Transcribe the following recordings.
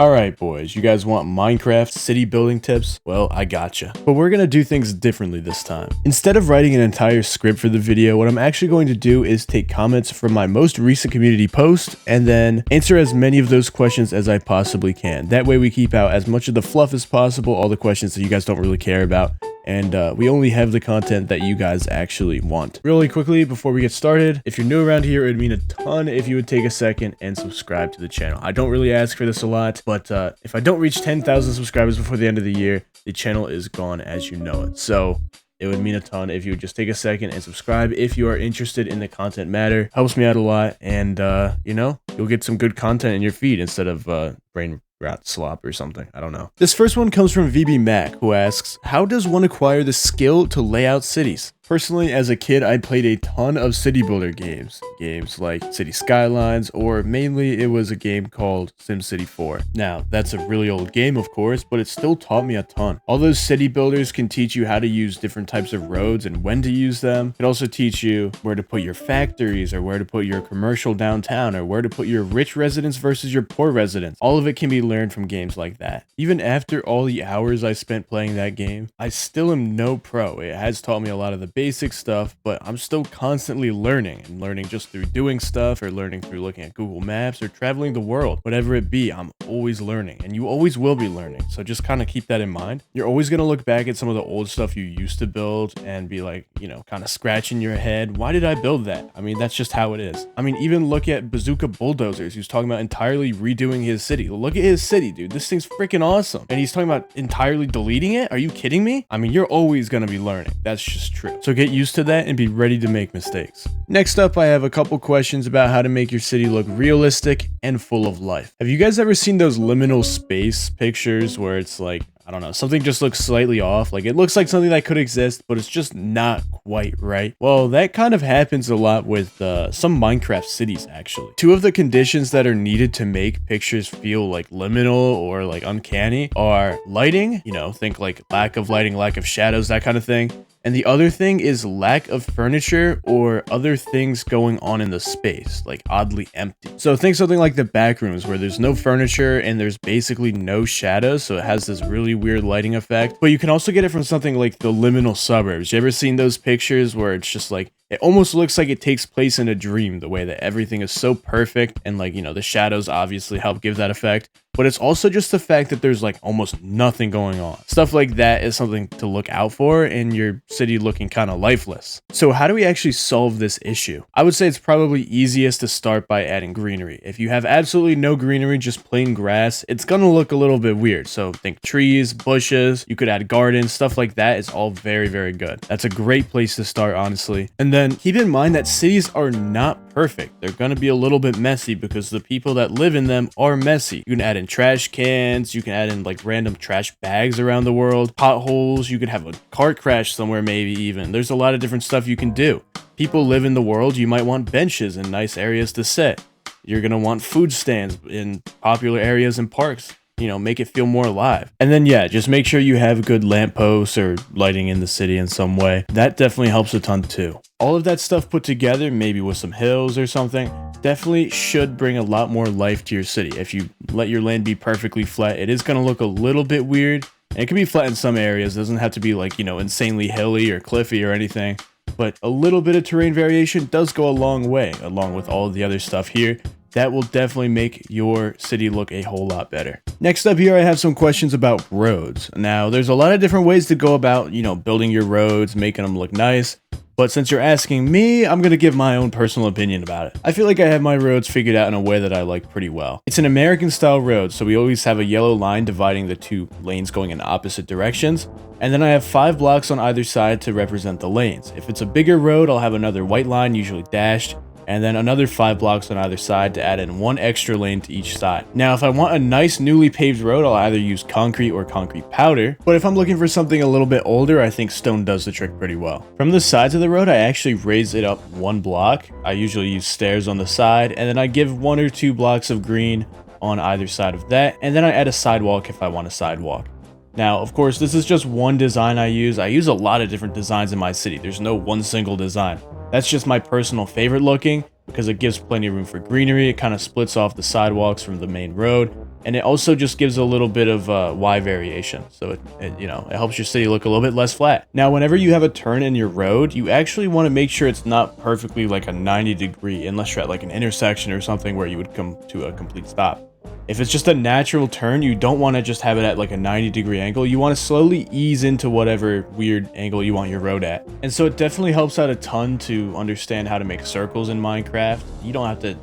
Alright boys, you guys want Minecraft city building tips? Well, I gotcha. But we're gonna do things differently this time. Instead of writing an entire script for the video, what I'm actually going to do is take comments from my most recent community post and then answer as many of those questions as I possibly can. That way we keep out as much of the fluff as possible, all the questions that you guys don't really care about, and we only have the content that you guys actually want. Really quickly, before we get started, if you're new around here, it would mean a ton if you would take a second and subscribe to the channel. I don't really ask for this a lot, but if I don't reach 10,000 subscribers before the end of the year, the channel is gone as you know it. So it would mean a ton if you would just take a second and subscribe if you are interested in the content matter. Helps me out a lot, and you know, you'll get some good content in your feed instead of brain rat slop or something. I don't know. This first one comes from VB Mac, who asks, how does one acquire the skill to lay out cities? Personally, as a kid, I played a ton of city builder games. Games like City Skylines, or mainly it was a game called SimCity 4. Now, that's a really old game, of course, but it still taught me a ton. All those city builders can teach you how to use different types of roads and when to use them. It also teach you where to put your factories, or where to put your commercial downtown, or where to put your rich residents versus your poor residents. All of it can be learned from games like that. Even after all the hours I spent playing that game, I still am no pro. It has taught me a lot of the basic stuff, but I'm still constantly learning, and learning just through doing stuff, or learning through looking at Google Maps, or traveling the world. Whatever it be, I'm always learning, and you always will be learning. So just kind of keep that in mind. You're always going to look back at some of the old stuff you used to build and be like, you know, kind of scratching your head. Why did I build that? I mean, that's just how it is. I mean, even look at Bazooka Bulldozers, who's talking about entirely redoing his city. Look at his city, dude. This thing's freaking awesome. And he's talking about entirely deleting it? Are you kidding me? I mean, you're always going to be learning. That's just true. So get used to that and be ready to make mistakes. Next up, I have a couple questions about how to make your city look realistic and full of life. Have you guys ever seen those liminal space pictures where it's like, I don't know, something just looks slightly off? Like, it looks like something that could exist, but it's just not quite right. Well, that kind of happens a lot with some Minecraft cities, actually. Two of the conditions that are needed to make pictures feel like liminal or like uncanny are lighting, you know, think like lack of lighting, lack of shadows, that kind of thing. And the other thing is lack of furniture or other things going on in the space, like oddly empty. So think something like the back rooms where there's no furniture and there's basically no shadows, so it has this really weird lighting effect. But you can also get it from something like the liminal suburbs. You ever seen those pictures where it's just like, it almost looks like it takes place in a dream, the way that everything is so perfect, and like, you know, the shadows obviously help give that effect. But it's also just the fact that there's like almost nothing going on. Stuff like that is something to look out for in your city looking kind of lifeless. So how do we actually solve this issue? I would say it's probably easiest to start by adding greenery. If you have absolutely no greenery, just plain grass, it's gonna look a little bit weird. So think trees, bushes, you could add gardens, stuff like that is all very, very good. That's a great place to start, honestly. And then keep in mind that cities are not perfect. They're gonna be a little bit messy because the people that live in them are messy. You can add in trash cans, you can add in like random trash bags around the world, potholes, you could have a car crash somewhere maybe even. There's a lot of different stuff you can do. People live in the world, you might want benches and nice areas to sit. You're gonna want food stands in popular areas and parks. You know, make it feel more alive. And then yeah, just make sure you have good lampposts or lighting in the city in some way. That definitely helps a ton too. All of that stuff put together, maybe with some hills or something, definitely should bring a lot more life to your city. If you let your land be perfectly flat, it is going to look a little bit weird. And it can be flat in some areas. It doesn't have to be like, you know, insanely hilly or cliffy or anything. But a little bit of terrain variation does go a long way, along with all of the other stuff here. That will definitely make your city look a whole lot better. Next up here, I have some questions about roads. Now, there's a lot of different ways to go about, you know, building your roads, making them look nice. But since you're asking me, I'm going to give my own personal opinion about it. I feel like I have my roads figured out in a way that I like pretty well. It's an American style road, so we always have a yellow line dividing the two lanes going in opposite directions. And then I have 5 blocks on either side to represent the lanes. If it's a bigger road, I'll have another white line, usually dashed, and then another 5 blocks on either side to add in 1 extra lane to each side. Now, if I want a nice newly paved road, I'll either use concrete or concrete powder, but if I'm looking for something a little bit older, I think stone does the trick pretty well. From the sides of the road, I actually raise it up 1 block. I usually use stairs on the side, and then I give 1 or 2 blocks of green on either side of that, and then I add a sidewalk if I want a sidewalk. Now, of course, this is just one design I use. I use a lot of different designs in my city. There's no one single design. That's just my personal favorite looking because it gives plenty of room for greenery. It kind of splits off the sidewalks from the main road. And it also just gives a little bit of Y variation. So it helps your city look a little bit less flat. Now, whenever you have a turn in your road, you actually want to make sure it's not perfectly like a 90-degree, unless you're at like an intersection or something where you would come to a complete stop. If it's just a natural turn, you don't want to just have it at like a 90-degree angle. You want to slowly ease into whatever weird angle you want your road at. And so it definitely helps out a ton to understand how to make circles in Minecraft. You don't have to,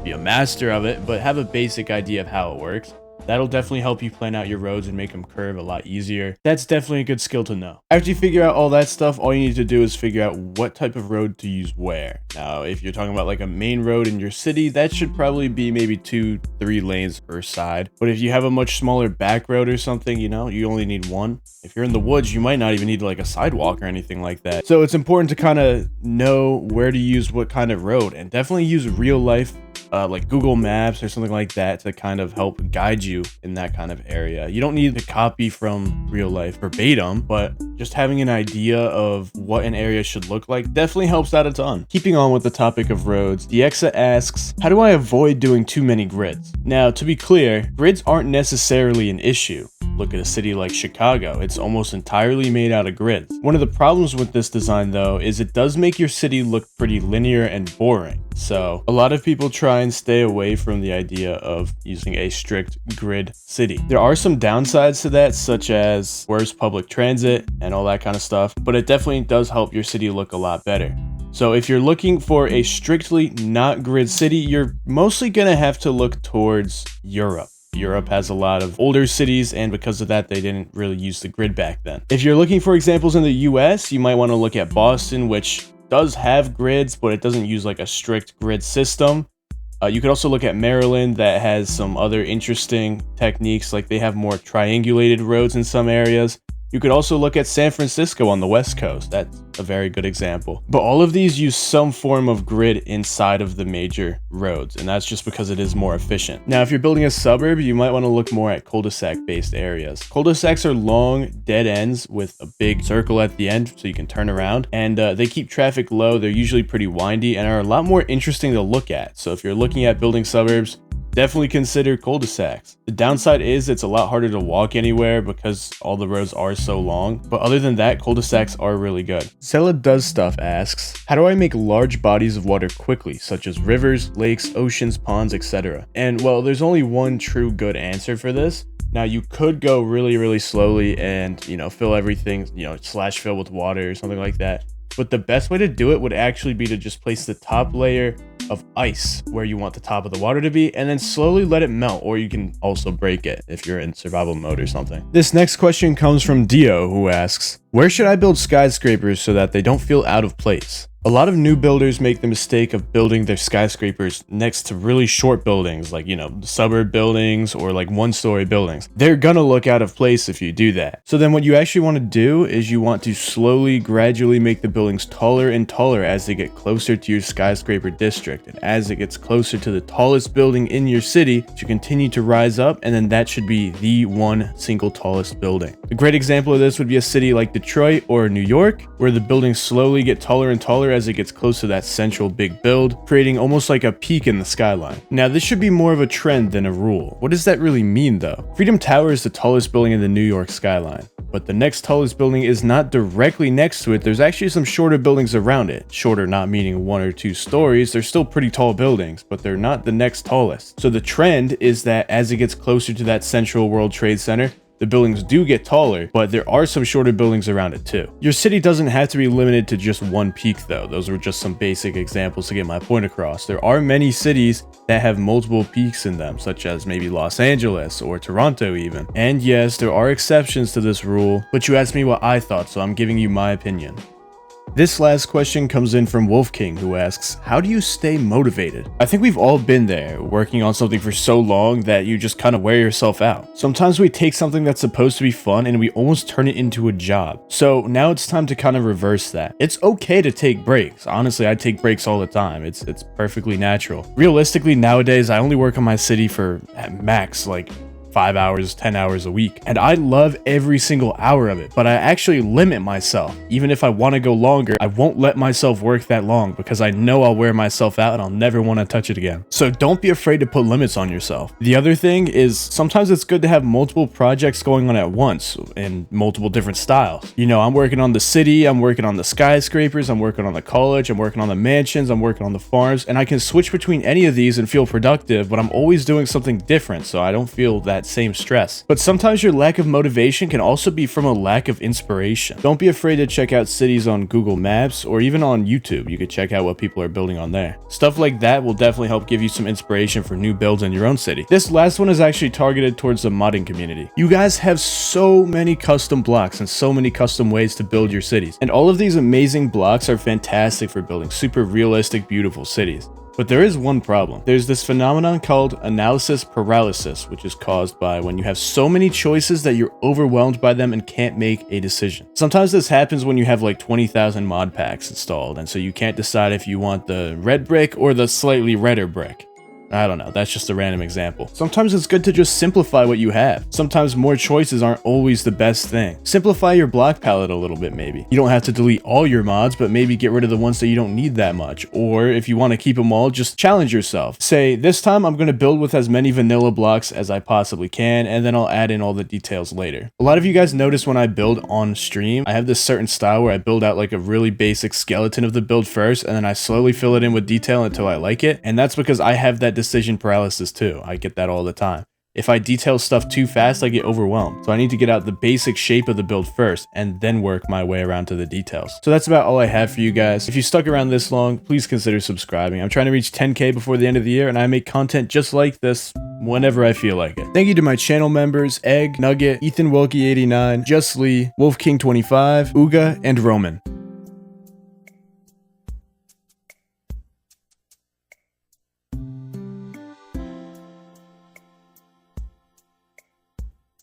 be a master of it, but have a basic idea of how it works. That'll definitely help you plan out your roads and make them curve a lot easier. That's definitely a good skill to know. After you figure out all that stuff, all you need to do is figure out what type of road to use where. Now, if you're talking about like a main road in your city, that should probably be maybe 2-3 lanes per side. But if you have a much smaller back road or something, you only need one. If you're in the woods, you might not even need like a sidewalk or anything like that. So it's important to kind of know where to use what kind of road, and definitely use real life like Google Maps or something like that to kind of help guide you in that kind of area. You don't need to copy from real life verbatim, but just having an idea of what an area should look like definitely helps out a ton. Keeping on with the topic of roads, Diexa asks, how do I avoid doing too many grids? Now, to be clear, grids aren't necessarily an issue. Look at a city like Chicago, it's almost entirely made out of grids. One of the problems with this design though is it does make your city look pretty linear and boring. So a lot of people try and stay away from the idea of using a strict grid city. There are some downsides to that, such as worse public transit and all that kind of stuff, but it definitely does help your city look a lot better. So if you're looking for a strictly not grid city, you're mostly gonna have to look towards Europe. Europe has a lot of older cities, and because of that, they didn't really use the grid back then. If you're looking for examples in the US, you might want to look at Boston, which does have grids, but it doesn't use like a strict grid system. You could also look at Maryland, that has some other interesting techniques, like they have more triangulated roads in some areas. You could also look at San Francisco on the West Coast. That's a very good example. But all of these use some form of grid inside of the major roads, and that's just because it is more efficient. Now, if you're building a suburb, you might want to look more at cul-de-sac based areas. Cul-de-sacs are long, dead ends with a big circle at the end so you can turn around, and they keep traffic low. They're usually pretty windy and are a lot more interesting to look at. So if you're looking at building suburbs, definitely consider cul-de-sacs. The downside is it's a lot harder to walk anywhere because all the roads are so long, but other than that, cul-de-sacs are really good. Zella Does Stuff asks, how do I make large bodies of water quickly, such as rivers, lakes, oceans, ponds, etc.? And well, there's only one true good answer for this. Now, you could go really slowly and, fill everything, slash fill with water or something like that. But the best way to do it would actually be to just place the top layer of ice where you want the top of the water to be, and then slowly let it melt, or you can also break it if you're in survival mode or something. This next question comes from Dio, who asks, where should I build skyscrapers so that they don't feel out of place? A lot of new builders make the mistake of building their skyscrapers next to really short buildings, like, suburb buildings or like one-story buildings. They're gonna look out of place if you do that. So then what you actually want to do is you want to slowly, gradually make the buildings taller and taller as they get closer to your skyscraper district. And as it gets closer to the tallest building in your city, you continue to rise up, and then that should be the one single tallest building. A great example of this would be a city like Detroit or New York, where the buildings slowly get taller and taller as it gets close to that central big build, creating almost like a peak in the skyline. Now, this should be more of a trend than a rule. What does that really mean though? Freedom Tower is the tallest building in the New York skyline, but the next tallest building is not directly next to it. There's actually some shorter buildings around it. Shorter not meaning 1 or 2 stories, they're still pretty tall buildings, but they're not the next tallest. So the trend is that as it gets closer to that central World Trade Center, the buildings do get taller, but there are some shorter buildings around it too. Your city doesn't have to be limited to just one peak though. Those were just some basic examples to get my point across. There are many cities that have multiple peaks in them, such as maybe Los Angeles or Toronto even. And yes, there are exceptions to this rule, but you asked me what I thought, so I'm giving you my opinion. This last question comes in from Wolfking, who asks, how do you stay motivated? I think we've all been there, working on something for so long that you just kind of wear yourself out. Sometimes we take something that's supposed to be fun and we almost turn it into a job. So now it's time to kind of reverse that. It's okay to take breaks. Honestly, I take breaks all the time. It's perfectly natural. Realistically, nowadays, I only work on my city for at max like 5 hours, 10 hours a week. And I love every single hour of it, but I actually limit myself. Even if I want to go longer, I won't let myself work that long because I know I'll wear myself out and I'll never want to touch it again. So don't be afraid to put limits on yourself. The other thing is sometimes it's good to have multiple projects going on at once in multiple different styles. You know, I'm working on the city, I'm working on the skyscrapers, I'm working on the college, I'm working on the mansions, I'm working on the farms, and I can switch between any of these and feel productive, but I'm always doing something different, so I don't feel that same stress. But sometimes your lack of motivation can also be from a lack of inspiration. Don't be afraid to check out cities on Google Maps or even on YouTube. You could check out what people are building on there. Stuff like that will definitely help give you some inspiration for new builds in your own city. This last one is actually targeted towards the modding community. You guys have so many custom blocks and so many custom ways to build your cities, and all of these amazing blocks are fantastic for building super realistic, beautiful cities. But there is one problem. There's this phenomenon called analysis paralysis, which is caused by when you have so many choices that you're overwhelmed by them and can't make a decision. Sometimes this happens when you have like 20,000 mod packs installed, and so you can't decide if you want the red brick or the slightly redder brick. I don't know, that's just a random example. Sometimes it's good to just simplify what you have. Sometimes more choices aren't always the best thing. Simplify your block palette a little bit maybe. You don't have to delete all your mods, but maybe get rid of the ones that you don't need that much. Or if you want to keep them all, just challenge yourself. Say, this time I'm going to build with as many vanilla blocks as I possibly can, and then I'll add in all the details later. A lot of you guys notice when I build on stream, I have this certain style where I build out like a really basic skeleton of the build first, and then I slowly fill it in with detail until I like it. And that's because I have that decision paralysis too. I get that all the time. If I detail stuff too fast, I get overwhelmed. So I need to get out the basic shape of the build first and then work my way around to the details. So that's about all I have for you guys. If you stuck around this long, please consider subscribing. I'm trying to reach 10K before the end of the year, and I make content just like this whenever I feel like it. Thank you to my channel members, Egg, Nugget, Ethan Wilkie 89, Just Lee, Wolfking 25, Uga, and Roman.